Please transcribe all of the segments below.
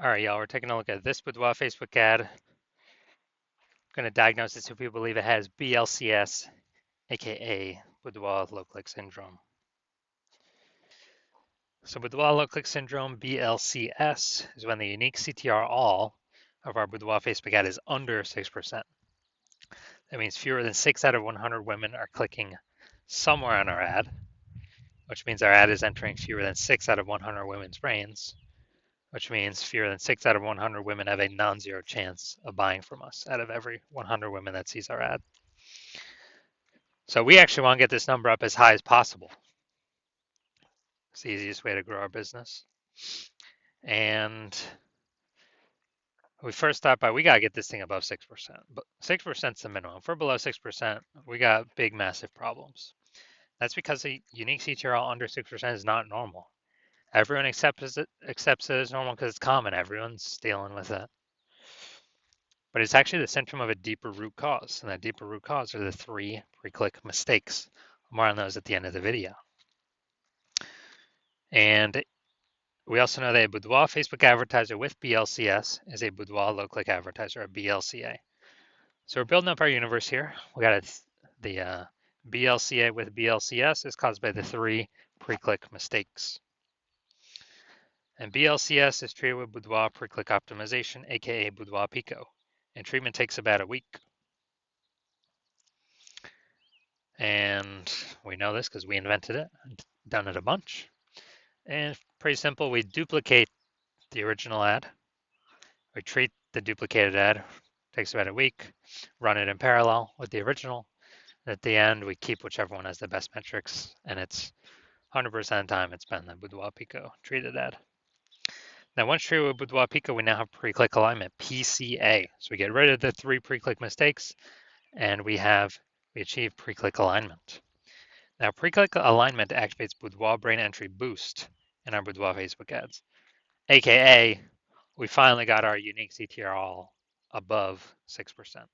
All right, y'all, we're taking a look at this Boudoir Facebook ad. I'm going to diagnose this who people believe it has BLCS, aka Boudoir low click syndrome. So Boudoir low click syndrome, BLCS, is when the unique CTR all of our Boudoir Facebook ad is under 6%. That means fewer than 6 out of 100 women are clicking somewhere on our ad, which means our ad is entering fewer than 6 out of 100 women's brains, which means fewer than 6 out of 100 women have a non-zero chance of buying from us out of every 100 women that sees our ad. So we actually want to get this number up as high as possible. It's the easiest way to grow our business. And we first start by, we got to get this thing above 6%. But 6% is the minimum. If we're below 6%, we got big, massive problems. That's because the unique CTRL under 6% is not normal. Everyone accepts it as normal because it's common. Everyone's dealing with it. But it's actually the symptom of a deeper root cause. And that deeper root cause are the 3 pre-click mistakes. More on those at the end of the video. And we also know that a Boudoir Facebook advertiser with BLCS is a Boudoir low-click advertiser, a BLCA. So we're building up our universe here. We got the BLCA with BLCS is caused by the 3 pre-click mistakes. And BLCS is treated with Boudoir pre-click optimization, aka Boudoir Pico. And treatment takes about a week. And we know this because we invented it, done it a bunch. And pretty simple, we duplicate the original ad. We treat the duplicated ad, takes about a week, run it in parallel with the original. At the end, we keep whichever one has the best metrics, and it's 100% of the time it's been the Boudoir Pico treated ad. Now, once treated with Boudoir Pico, we now have pre-click alignment, PCA. So we get rid of the 3 pre-click mistakes, and we achieve pre-click alignment. Now, pre-click alignment activates Boudoir brain entry boost in our Boudoir Facebook ads, aka we finally got our unique CTR all above 6%.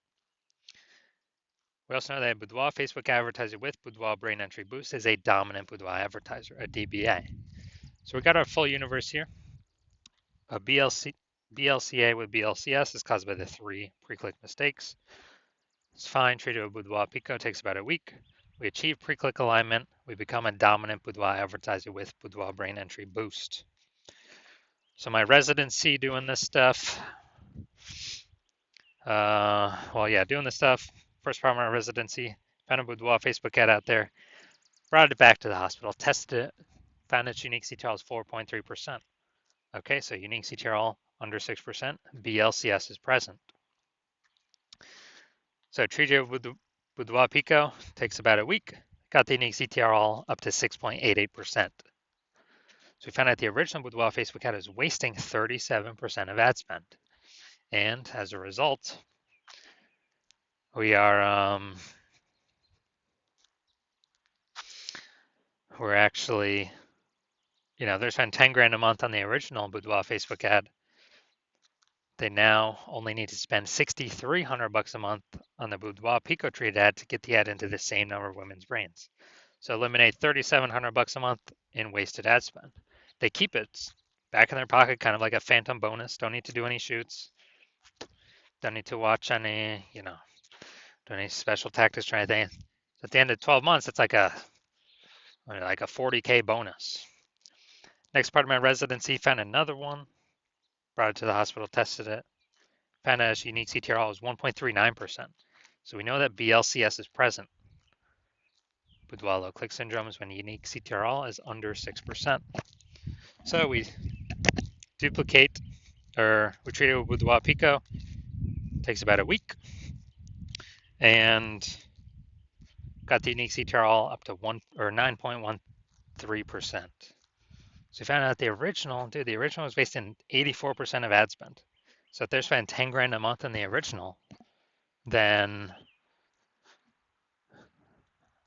We also know that Boudoir Facebook advertiser with Boudoir brain entry boost is a dominant Boudoir advertiser, a DBA. So we got our full universe here. A BLCA with BLCS is caused by the 3 pre-click mistakes. It's fine, treated with Boudoir Pico, takes about a week. We achieve pre-click alignment. We become a dominant Boudoir advertiser with Boudoir brain entry boost. So my residency doing this stuff. Doing this stuff. First part of my residency, found a Boudoir Facebook ad out there, brought it back to the hospital, tested it, found its unique CTRL is 4.3%. Okay, so unique CTRL under 6%, BLCS is present. So treated with Boudoir Pico, takes about a week, got the unique CTRL up to 6.88%. So we found out the original Boudoir Facebook ad is wasting 37% of ad spend. And as a result, we are we're actually, they're spending 10 grand a month on the original Boudoir Facebook ad. They now only need to spend $6,300 a month on the Boudoir Pico treated ad to get the ad into the same number of women's brains. So eliminate $3,700 a month in wasted ad spend. They keep it back in their pocket, kind of like a phantom bonus. Don't need to do any shoots. Don't need to watch any, do any special tactics or anything. At the end of 12 months, it's like a 40K bonus. Next part of my residency, found another one, brought it to the hospital, tested it, found out its unique CTRL was 1.39%. So we know that BLCS is present. Boudoir low click syndrome is when unique CTRL is under 6%. So we duplicate, or we treat it with Boudoir Pico, takes about a week, and got the unique CTRL up to 9.13%. So we found out the original was wasting 84% of ad spend. So if they're spending 10 grand a month on the original, then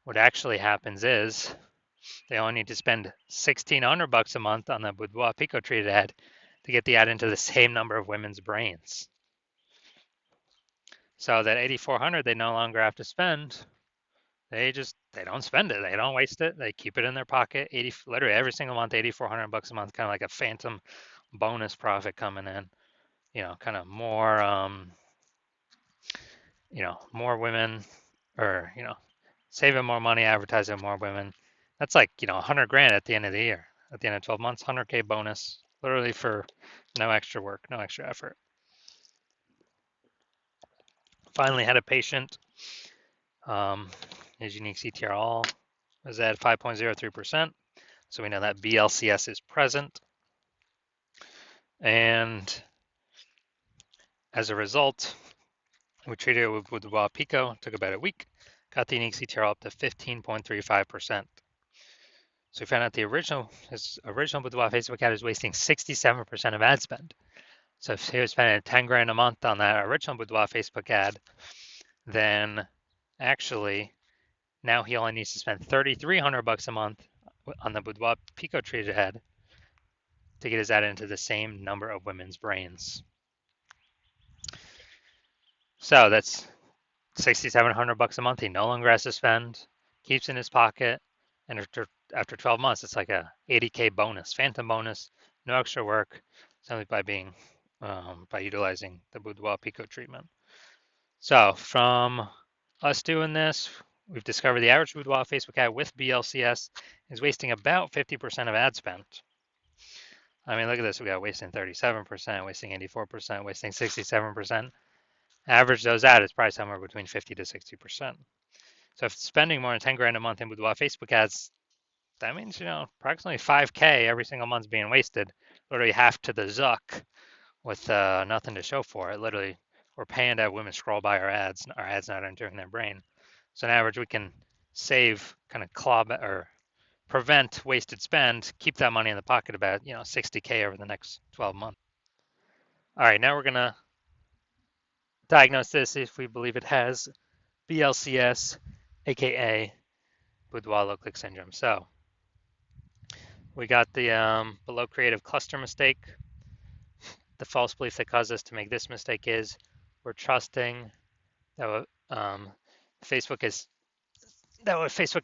what actually happens is they only need to spend $1,600 a month on the Boudoir Pico treated ad to get the ad into the same number of women's brains. So that $8,400 they no longer have to spend. They don't spend it. They don't waste it. They keep it in their pocket. Literally every single month, $8,400 a month, kind of like a phantom bonus profit coming in, kind of more, more women, or, saving more money, advertising more women. That's like, 100 grand at the end of the year, at the end of 12 months, 100K bonus, literally for no extra work, no extra effort. Finally had a patient. His unique CTR all is at 5.03%. So we know that BLCS is present. And as a result, we treated it with Boudoir Pico, took about a week, got the unique CTR up to 15.35%. So we found out his original Boudoir Facebook ad is wasting 67% of ad spend. So if he was spending 10 grand a month on that original Boudoir Facebook ad, then actually now he only needs to spend 3,300 bucks a month on the Boudoir Pico treated ad to get his ad into the same number of women's brains. So that's 6,700 bucks a month. He no longer has to spend, keeps in his pocket, and after 12 months, it's like a 80K bonus, phantom bonus, no extra work, simply by utilizing the Boudoir Pico treatment. So from us doing this, we've discovered the average Boudoir Facebook ad with BLCS is wasting about 50% of ad spend. I mean, look at this. We got wasting 37%, wasting 84%, wasting 67%. Average those out is probably somewhere between 50 to 60%. So if spending more than 10 grand a month in Boudoir Facebook ads, that means, approximately 5K every single month's being wasted, literally half to the zuck with nothing to show for it. Literally, we're paying to have women scroll by our ads not entering their brain. So on average, we can save, kind of or prevent wasted spend, keep that money in the pocket about, 60K over the next 12 months. All right, now we're going to diagnose this if we believe it has BLCS, aka Boudoir low click syndrome. So we got the below creative cluster mistake. The false belief that caused us to make this mistake is we're trusting that what Facebook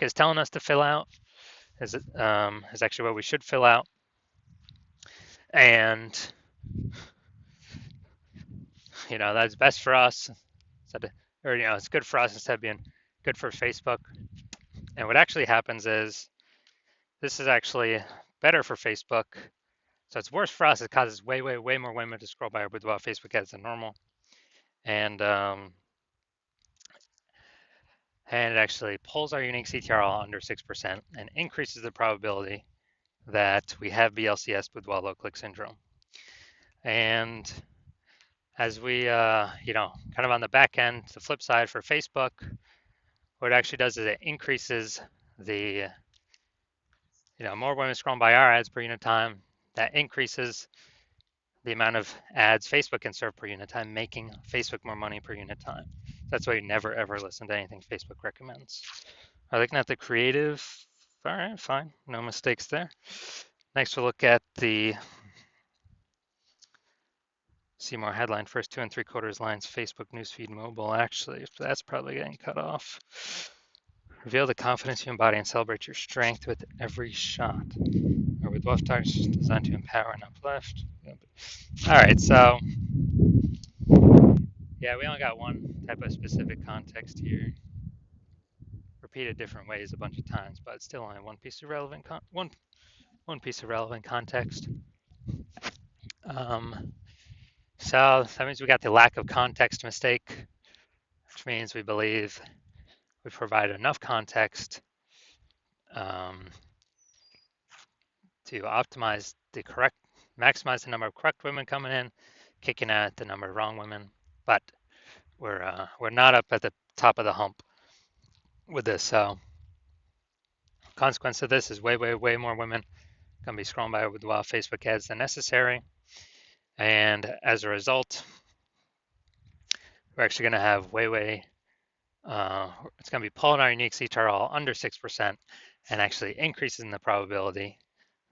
is telling us to fill out is actually what we should fill out, and that's best for us, or it's good for us instead of being good for Facebook. And what actually happens is this is actually better for Facebook. So it's worse for us. It causes way more women to scroll by our Boudoir Facebook ads than normal, and it actually pulls our unique CTRL under 6% and increases the probability that we have BLCS Boudoir low click syndrome. And as we, kind of on the back end, the flip side for Facebook, what it actually does is it increases the, more women scrolling by our ads per unit time. That increases the amount of ads Facebook can serve per unit time, making Facebook more money per unit time. That's why you never ever listen to anything Facebook recommends. Are looking at the creative? All right, fine, no mistakes there. Next, we'll look at the see more headline, first 2 3/4 lines, Facebook newsfeed mobile. Actually, that's probably getting cut off. Reveal the confidence you embody and celebrate your strength with every shot. Or with left touch designed to empower and uplift. All right, so yeah, we only got one type of specific context here. Repeated different ways a bunch of times, but it's still only one piece of relevant one piece of relevant context. So that means we got the lack of context mistake, which means we believe we provide enough context to maximize the number of correct women coming in, kicking out the number of wrong women. But we're not up at the top of the hump with this. So consequence of this is way more women gonna be scrolling by with wild Facebook ads than necessary. And as a result, we're actually gonna have it's gonna be pulling our unique CTRL under 6% and actually increasing the probability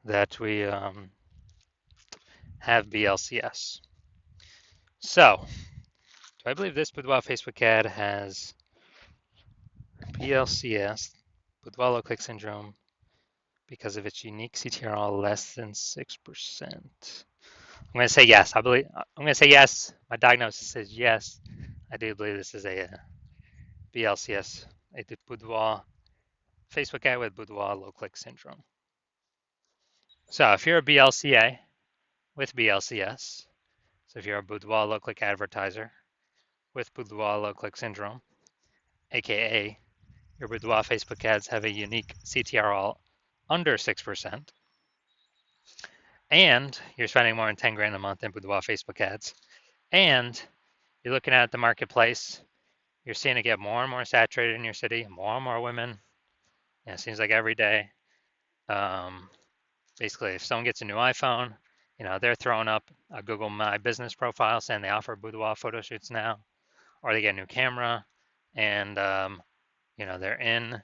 that we have BLCS. So, do I believe this Boudoir Facebook ad has BLCS, Boudoir low click syndrome, because of its unique CTRL less than 6%? I'm going to say yes. I'm going to say yes. My diagnosis is yes. I do believe this is a BLCS, a Boudoir Facebook ad with Boudoir low click syndrome. So if you're a BLCA with BLCS, so if you're a Boudoir low click advertiser with Boudoir low click syndrome, aka your Boudoir Facebook ads have a unique CTRL under 6%, and you're spending more than 10 grand a month in Boudoir Facebook ads, and you're looking at the marketplace, you're seeing it get more and more saturated in your city, more and more women. It seems like every day. Basically, if someone gets a new iPhone, they're throwing up a Google My Business profile saying they offer boudoir photo shoots now, or they get a new camera, and they're in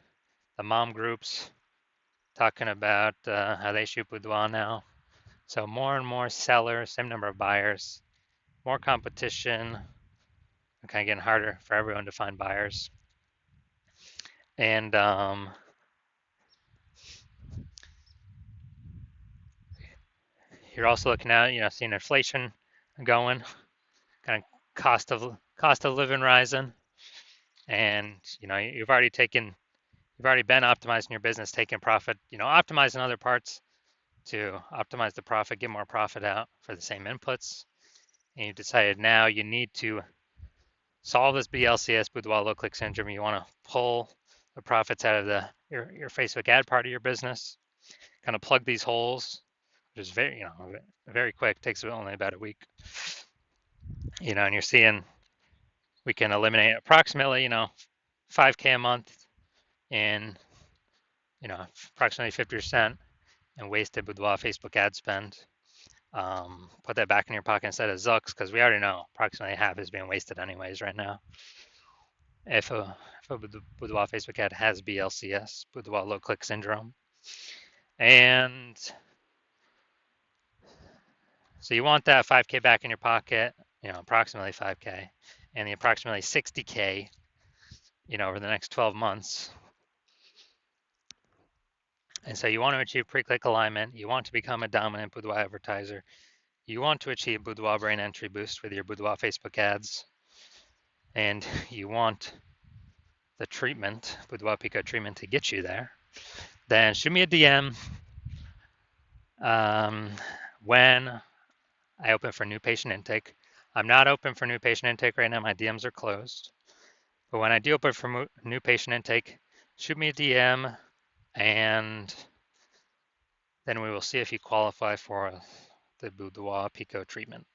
the mom groups talking about how they shoot boudoir now. So more and more sellers, same number of buyers, more competition, kind of getting harder for everyone to find buyers. And you're also looking at, seeing inflation going, kind of cost of living rising, and you've already been optimizing your business, taking profit, optimizing other parts to optimize the profit, get more profit out for the same inputs, and you decided now you need to solve this BLCS, Boudoir low click syndrome. You want to pull the profits out of your Facebook ad part of your business, kind of plug these holes, which is very quick, takes only about a week. And you're seeing we can eliminate approximately 5K a month in approximately 50% in wasted Boudoir Facebook ad spend. Put that back in your pocket instead of Zucks, because we already know approximately half is being wasted anyways right now. If a Boudoir Facebook ad has BLCS, Boudoir low click syndrome. And so you want that 5K back in your pocket, approximately 5K, and the approximately 60K, over the next 12 months. And so you want to achieve pre-click alignment. You want to become a dominant Boudoir advertiser. You want to achieve Boudoir brain entry boost with your Boudoir Facebook ads. And you want the treatment, Boudoir Pico treatment, to get you there. Then shoot me a DM when I open for new patient intake. I'm not open for new patient intake right now. My DMs are closed. But when I do open for new patient intake, shoot me a DM, and then we will see if you qualify for the Boudoir Pico treatment.